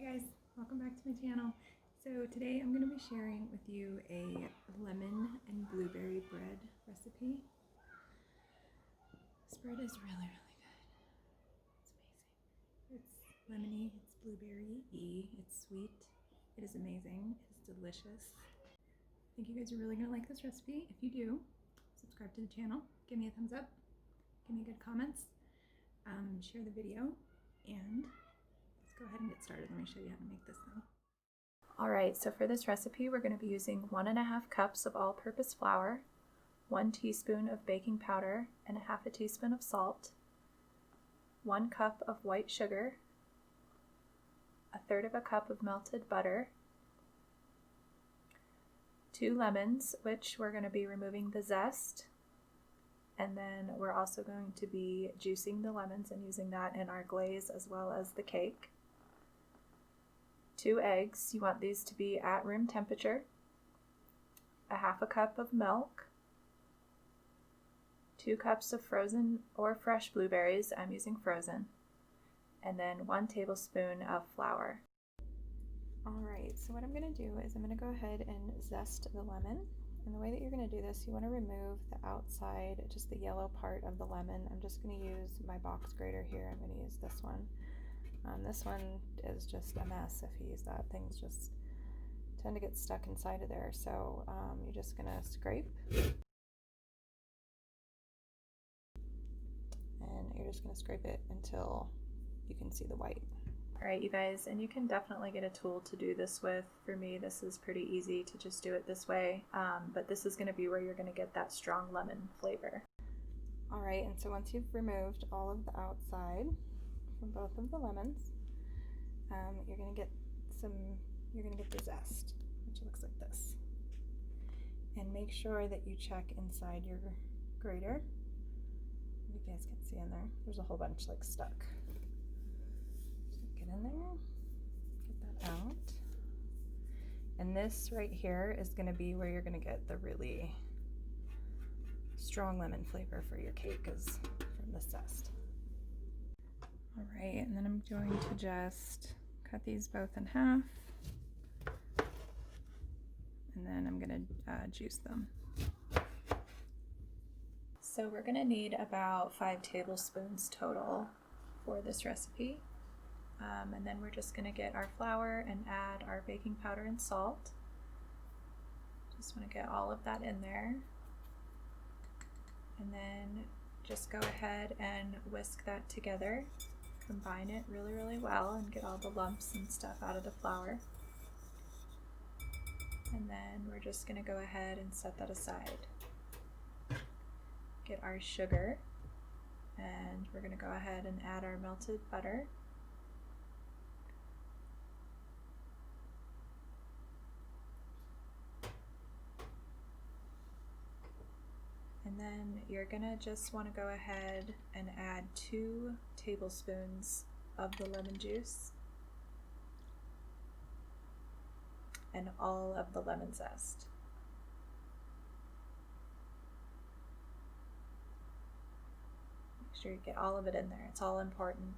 Hi guys, welcome back to my channel. So today I'm going to be sharing with you a lemon and blueberry bread recipe. This bread is really good. It's amazing. It's lemony, it's blueberry-y, it's sweet, it is amazing, it's delicious. I think you guys are really going to like this recipe. If you do, subscribe to the channel, give me a thumbs up, give me good comments, share the video, and let's go ahead and get started. Let me show you how to make this thing. Alright, so for this recipe we're going to be using 1.5 cups of all-purpose flour, 1 teaspoon of baking powder and 1/2 teaspoon of salt, 1 cup of white sugar, 1/3 cup of melted butter, 2 lemons, which we're going to be removing the zest, and then we're also going to be juicing the lemons and using that in our glaze as well as the cake. 2 eggs, you want these to be at room temperature, 1/2 cup of milk, 2 cups of frozen or fresh blueberries, I'm using frozen, and then 1 tablespoon of flour. Alright, so what I'm going to do is I'm going to go ahead and zest the lemon. And the way that you're going to do this, you want to remove the outside, just the yellow part of the lemon. I'm just going to use my box grater here. I'm going to use this one. This one is just a mess if you use that. Things just tend to get stuck inside of there. So you're just going to scrape. And you're just going to scrape it until you can see the white. Alright, you guys, and you can definitely get a tool to do this with. For me, this is pretty easy to just do it this way, but this is going to be where you're going to get that strong lemon flavor. Alright, and so once you've removed all of the outside from both of the lemons, you're going to get the zest, which looks like this. And make sure that you check inside your grater. You guys can see in there, there's a whole bunch like stuck. Get in there, get that out. And this right here is going to be where you're going to get the really strong lemon flavor for your cake, is from the zest. Alright, and then I'm going to just cut these both in half, and then I'm going to juice them. So we're going to need about 5 tablespoons total for this recipe. And then we're just going to get our flour and add our baking powder and salt. Just want to get all of that in there. And then just go ahead and whisk that together. Combine it really well and get all the lumps and stuff out of the flour. And then we're just going to go ahead and set that aside. Get our sugar, and we're going to go ahead and add our melted butter. And then you're going to just want to go ahead and add 2 tablespoons of the lemon juice and all of the lemon zest. Make sure you get all of it in there. It's all important.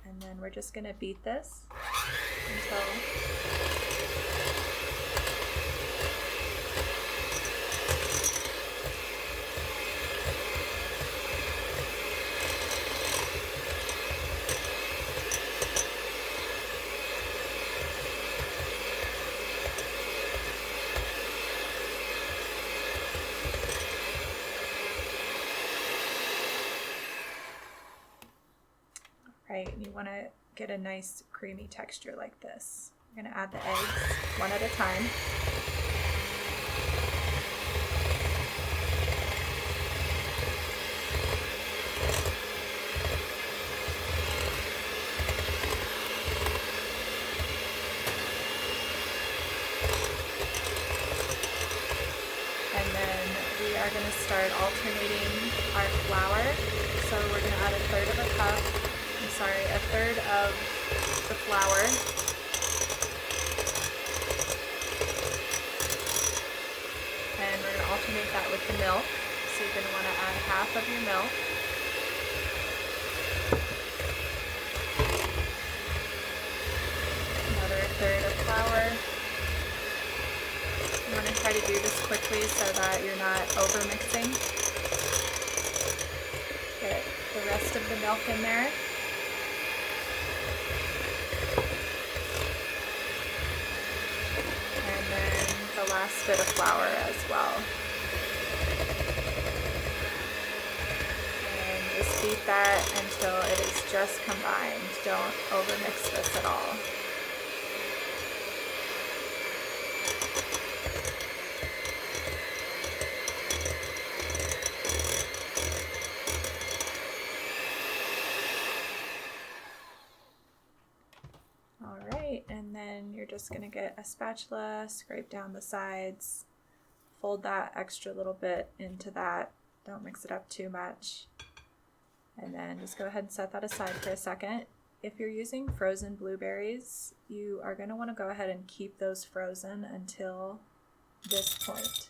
And then we're just going to beat this until right, and you want to get a nice creamy texture like this. We're going to add the eggs one at a time. And then we are going to start alternating our flour. So we're going to add 1/3 cup. I'm sorry, 1/3 of the flour. And we're going to alternate that with the milk. So you're going to want to add half of your milk. try to do this quickly so that you're not over mixing. Get the rest of the milk in there. And then the last bit of flour as well. And just beat that until it is just combined. Don't overmix this at all. And then you're just going to get a spatula, scrape down the sides, fold that extra little bit into that. Don't mix it up too much. And then just go ahead and set that aside for a second. If you're using frozen blueberries, you are going to want to go ahead and keep those frozen until this point.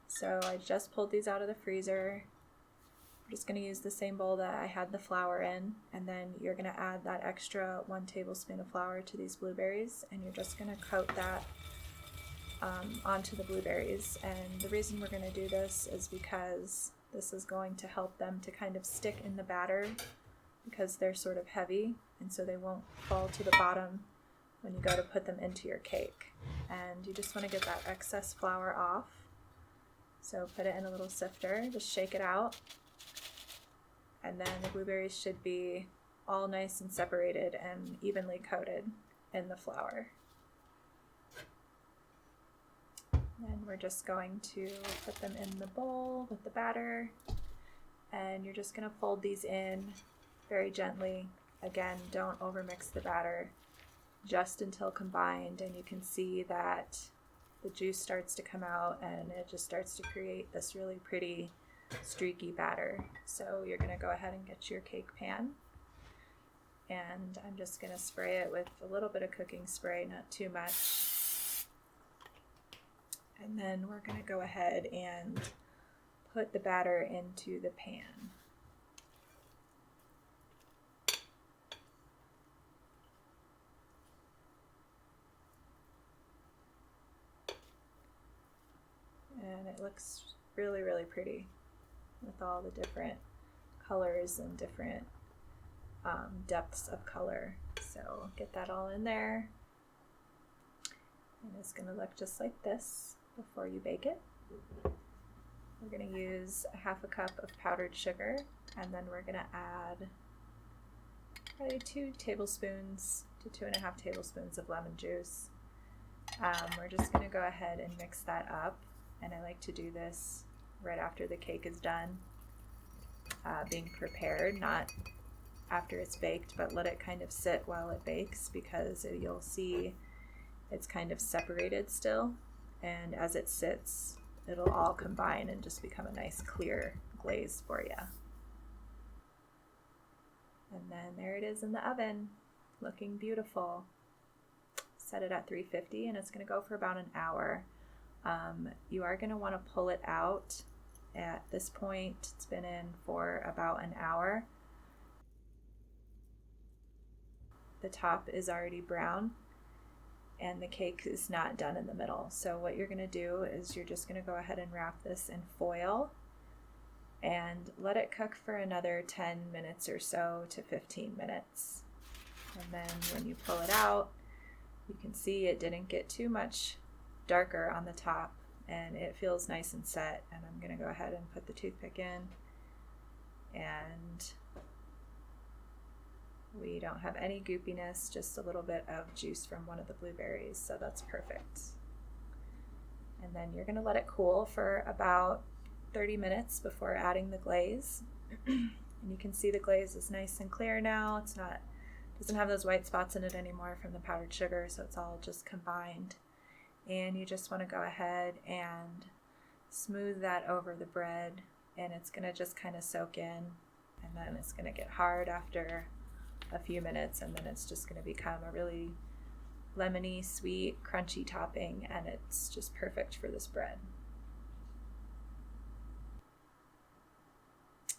So I just pulled these out of the freezer. I'm just going to use the same bowl that I had the flour in, and then you're going to add that extra 1 tablespoon of flour to these blueberries, and you're just going to coat that onto the blueberries. And the reason we're going to do this is because this is going to help them to kind of stick in the batter, because they're sort of heavy, and so they won't fall to the bottom when you go to put them into your cake. And you just want to get that excess flour off. So put it in a little sifter, just shake it out. And then the blueberries should be all nice and separated and evenly coated in the flour. And we're just going to put them in the bowl with the batter. And you're just going to fold these in very gently. Again, don't overmix the batter, just until combined. And you can see that the juice starts to come out and it just starts to create this really pretty streaky batter. So you're going to go ahead and get your cake pan, and I'm just going to spray it with a little bit of cooking spray, not too much. And then we're going to go ahead and put the batter into the pan. And it looks really, really pretty with all the different colors and different depths of color. So get that all in there. And it's going to look just like this before you bake it. We're going to use a 1/2 cup of powdered sugar, and then we're going to add probably 2 tablespoons to 2.5 tablespoons of lemon juice. We're just going to go ahead and mix that up, and I like to do this right after the cake is done being prepared, not after it's baked, but let it kind of sit while it bakes, because you'll see it's kind of separated still, and as it sits it'll all combine and just become a nice clear glaze for you. And then there it is in the oven, looking beautiful. Set it at 350 and it's going to go for about an hour. You are going to want to pull it out at this point. It's been in for about an hour. The top is already brown and the cake is not done in the middle. So what you're going to do is you're just going to go ahead and wrap this in foil and let it cook for another 10 minutes or so to 15 minutes. And then when you pull it out, you can see it didn't get too much darker on the top and it feels nice and set. And I'm going to go ahead and put the toothpick in, and we don't have any goopiness, just a little bit of juice from one of the blueberries, so that's perfect. And then you're going to let it cool for about 30 minutes before adding the glaze. And you can see the glaze is nice and clear now. Doesn't have those white spots in it anymore from the powdered sugar, so it's all just combined. And you just want to go ahead and smooth that over the bread, and it's going to just kind of soak in, and then it's going to get hard after a few minutes, and then it's just going to become a really lemony, sweet, crunchy topping, and it's just perfect for this bread.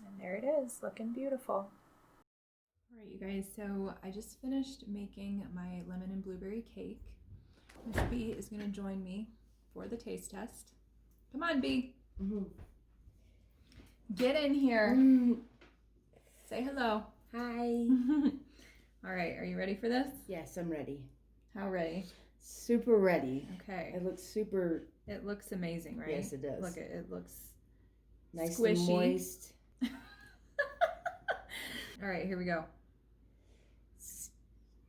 And there it is, looking beautiful. Alright you guys, so I just finished making my lemon and blueberry cake. My hubby is going to join me for the taste test. Come on, B. Mm-hmm. Get in here. Mm. Say hello. Hi. All right, are you ready for this? Yes, I'm ready. How ready? Super ready. Okay. It looks super... It looks amazing, right? Yes, it does. Look, it looks nice squishy. and moist. All right, here we go.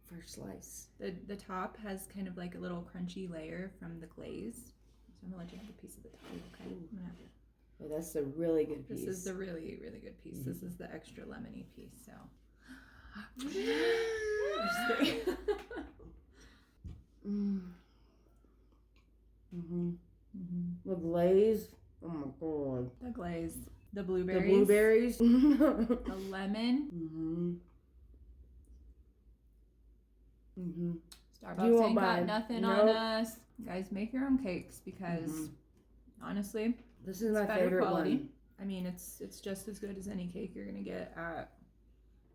First slice. The top has kind of like a little crunchy layer from the glaze. So I'm gonna let you have a piece of the top, okay? I'm gonna have to... Oh, that's a really good piece. This is the really, really good piece. Mm-hmm. This is the extra lemony piece, so. The glaze. Oh my god. The glaze. The blueberries. The blueberries. The lemon. Starbucks ain't got nothing on us. Guys, make your own cakes because honestly, this is my favorite quality. One. I mean, it's just as good as any cake you're gonna get at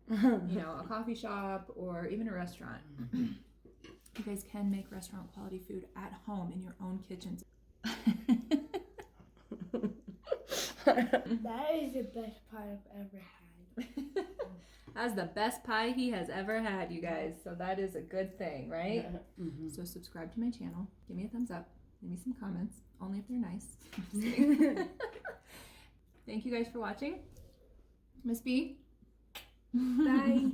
a coffee shop or even a restaurant. You guys can make restaurant quality food at home in your own kitchens. That is the best pie I've ever had. That's the best pie he has ever had, you guys. So that is a good thing, right? So subscribe to my channel. Give me a thumbs up. Leave me some comments. Only if they're nice. Just kidding. Thank you guys for watching. Miss B. Bye.